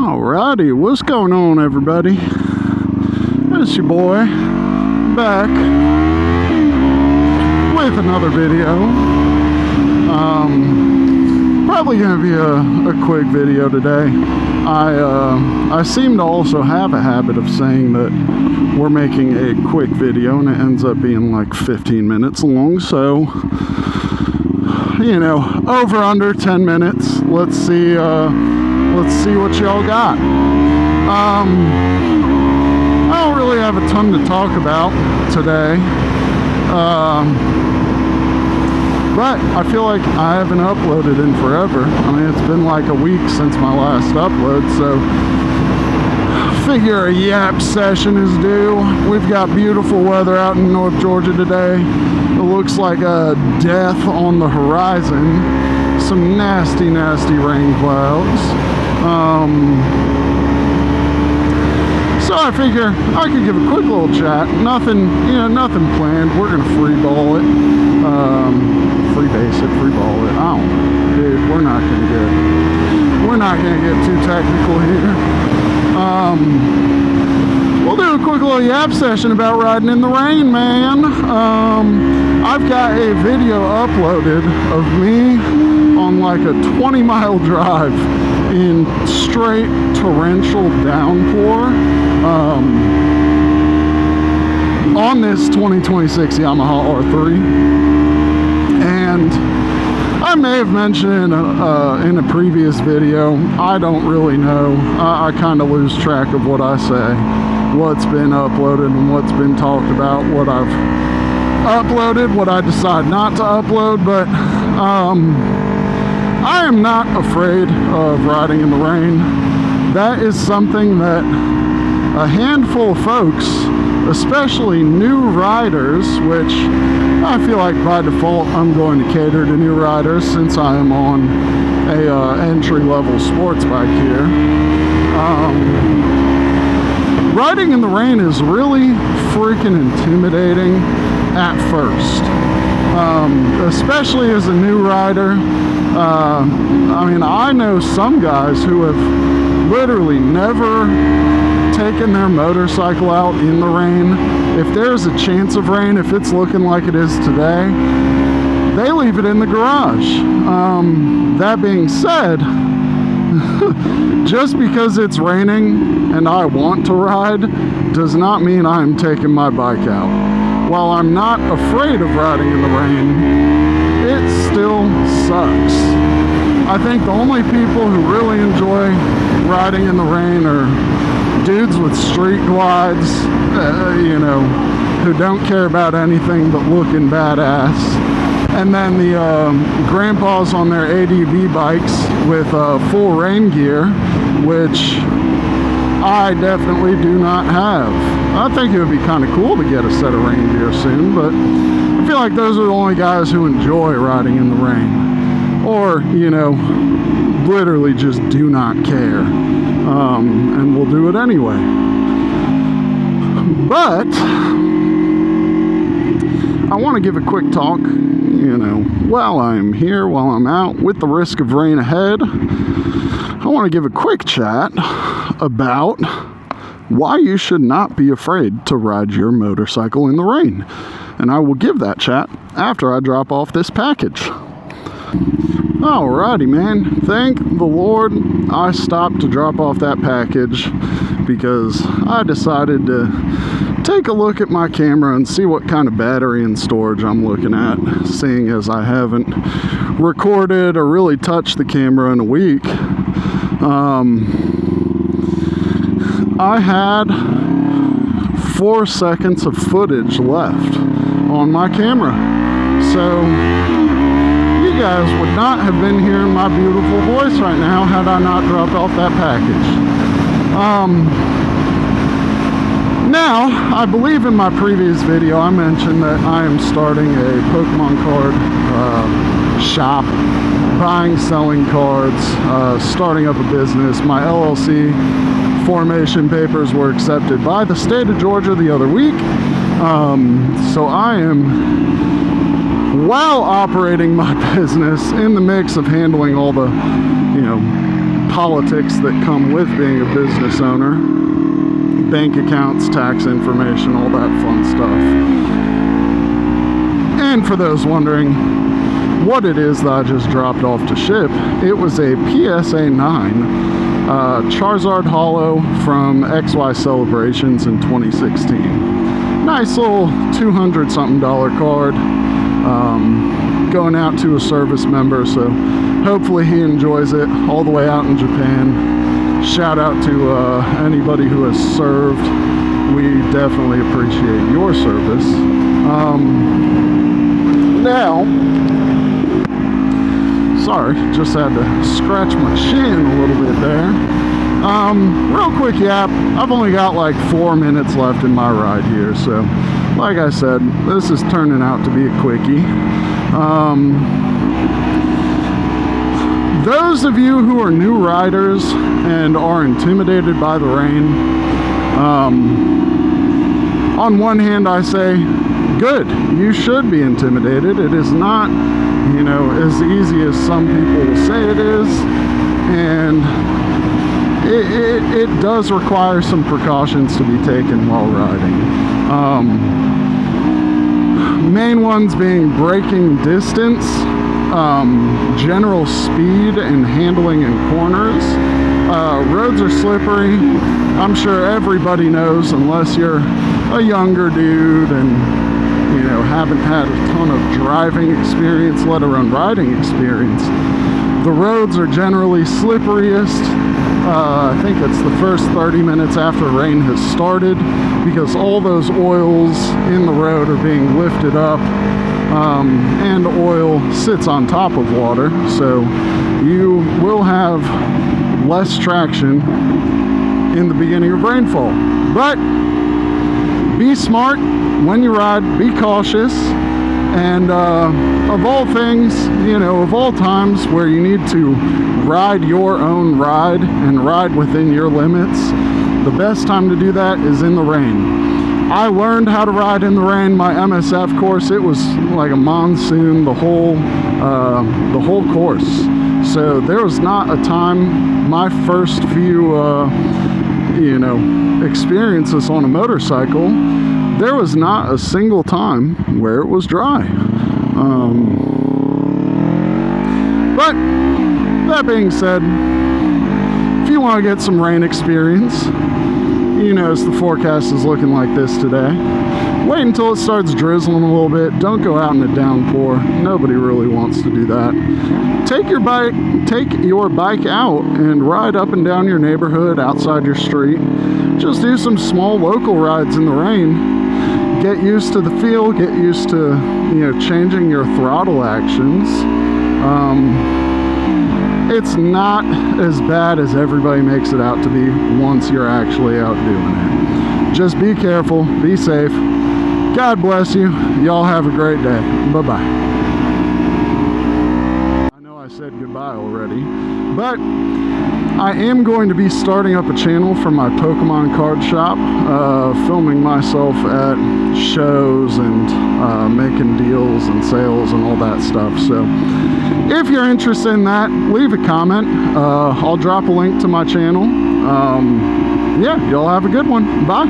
Alrighty, what's going on, everybody? It's your boy back with another video. Probably gonna be a quick video today. I seem to also have a habit of saying that we're making a quick video and it ends up being like 15 minutes long, so you know, over under 10 minutes. Let's see what y'all got. I don't really have a ton to talk about today, but I feel like I haven't uploaded in forever. I mean, it's been like a week since my last upload, so figure a yap session is due. We've got beautiful weather out in North Georgia today. It looks like a death on the horizon. Some nasty rain clouds. So I figure I could give a quick little chat. Nothing planned. We're gonna free ball it, free base it, free ball it. I don't know, dude. We're not gonna get too technical here. We'll do a quick little yap session about riding in the rain, man. I've got a video uploaded of me on like a 20-mile drive in straight torrential downpour on this 2026 Yamaha R3, and I may have mentioned in a previous video, I don't really know. I kind of lose track of what I say, what's been uploaded and what's been talked about, what I've uploaded, what I decide not to upload, but I am not afraid of riding in the rain. That is something that a handful of folks, especially new riders, which I feel like by default I'm going to cater to new riders since I am on a entry-level sports bike here. Riding in the rain is really freaking intimidating at first, especially as a new rider. I mean, I know some guys who have literally never taken their motorcycle out in the rain. If there's a chance of rain, if it's looking like it is today, they leave it in the garage. That being said, just because it's raining and I want to ride does not mean I'm taking my bike out. While I'm not afraid of riding in the rain, it still sucks. I think the only people who really enjoy riding in the rain are dudes with street glides, who don't care about anything but looking badass. And then the grandpas on their ADV bikes with full rain gear, which I definitely do not have. I think it would be kind of cool to get a set of rain gear soon, but I feel like those are the only guys who enjoy riding in the rain. Or, literally just do not care. And will do it anyway. But I want to give a quick talk, while I'm here, while I'm out, with the risk of rain ahead. I want to give a quick chat about why you should not be afraid to ride your motorcycle in the rain. And I will give that chat after I drop off this package. Alrighty, man. Thank the Lord I stopped to drop off that package because I decided to take a look at my camera and see what kind of battery and storage I'm looking at, seeing as I haven't recorded or really touched the camera in a week. I had 4 seconds of footage left on my camera, so you guys would not have been hearing my beautiful voice right now had I not dropped off that package. Now, I believe in my previous video I mentioned that I am starting a Pokemon card shop, buying, selling cards, starting up a business. My LLC formation papers were accepted by the state of Georgia the other week. So I am, while operating my business, in the mix of handling all the, politics that come with being a business owner. Bank accounts, tax information, all that fun stuff. And for those wondering what it is that I just dropped off to ship, it was a PSA 9 Charizard Holo from XY Celebrations in 2016. Nice little $200 something card, going out to a service member, so hopefully he enjoys it all the way out in Japan. Shout out to anybody who has served. We definitely appreciate your service. Now, sorry, just had to scratch my chin a little bit there. Real quick yap. I've only got like 4 minutes left in my ride here, so like I said, this is turning out to be a quickie. Those of you who are new riders and are intimidated by the rain, on one hand I say, good, you should be intimidated. It is not, you know, as easy as some people will say it is, and it does require some precautions to be taken while riding. Main ones being braking distance, general speed and handling in corners. Roads are slippery. I'm sure everybody knows, unless you're a younger dude and, you know, haven't had a ton of driving experience, let alone riding experience. The roads are generally slipperiest. I think it's the first 30 minutes after rain has started, because all those oils in the road are being lifted up, and oil sits on top of water, so you will have less traction in the beginning of rainfall. But be smart when you ride, be cautious, and of all things, you know, of all times where you need to ride your own ride and ride within your limits, the best time to do that is in the rain. I learned how to ride in the rain. My MSF course, it was like a monsoon the whole course. So there was not a time, my first few you know, experiences on a motorcycle, there was not a single time where it was dry. But that being said, if you want to get some rain experience, you notice the forecast is looking like this today. Wait until it starts drizzling a little bit. Don't go out in a downpour. Nobody really wants to do that. Take your bike out and ride up and down your neighborhood, outside your street. Just do some small local rides in the rain. Get used to the feel, get used to, you know, changing your throttle actions. It's not as bad as everybody makes it out to be once you're actually out doing it. Just be careful, be safe. God bless you. Y'all have a great day. Bye-bye. I know I said goodbye already, but I am going to be starting up a channel for my Pokemon card shop, filming myself at shows and making deals and sales and all that stuff. So if you're interested in that, leave a comment. I'll drop a link to my channel. Yeah, y'all have a good one. Bye.